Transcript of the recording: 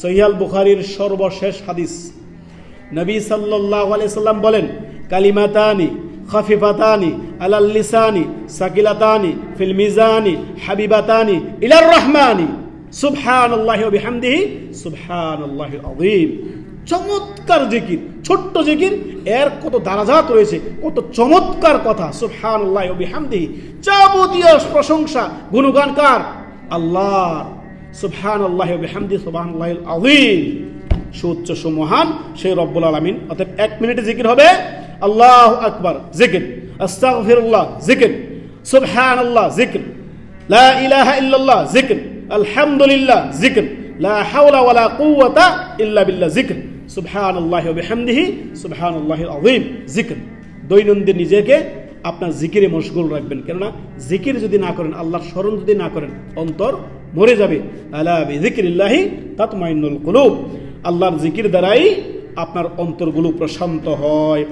সহিহ আল বুখারীর সর্বশেষ হাদিস, নবী সাল্লাল্লাহু আলাইহি সাল্লাম বলেন, কালিমাতানি খাফিফাতানি আলাল লিসানি সাকিলাতানি ফিল মিজানি হাবিবাতানি ইলার রহমানি সুবহানাল্লাহি ওয়া বিহামদিহি সুবহানাল্লাহিল আযীম। চমৎকার জিকির, ছোট্ট জিকির, এর কত দারাজাত রয়েছে, কত চমৎকার কথা। সুবহানাল্লাহি ওয়া বিহামদিহি, যাবতীয় প্রশংসা গুণগান কার? আল্লাহর। সুবহানাল্লাহি ওয়া বিহামদিহি সুবহানাল্লাহিল আযীম, সুউচ্চ সুমহান সেই রব্বুল আলামিন। অর্থাৎ 1 মিনিটে জিকির হবে আল্লাহু আকবার জিকির, আস্তাগফিরুল্লাহ জিকির, সুবহানাল্লাহ জিকির, লা ইলাহা ইল্লাল্লাহ জিকির, আলহামদুলিল্লাহ জিকির, লা হাওলা ওয়ালা কুওয়াতা ইল্লা বিল্লাহ জিকির, সুবহানাল্লাহি ওয়া বিহামদিহি সুবহানাল্লাহিল আযীম জিকির। দৈনন্দিন নিজেকে আপনার জিকিরে মশগুল রাখবেন, কেননা জিকির যদি না করেন, আল্লাহর স্মরণ যদি না করেন, অন্তর মরে যাবে। আলা বিযিকরিল্লাহি তাতমাইন্নুল কুলুব, আল্লাহর জিকির দ্বারাই আপনার অন্তরগুলো প্রশান্ত হয়।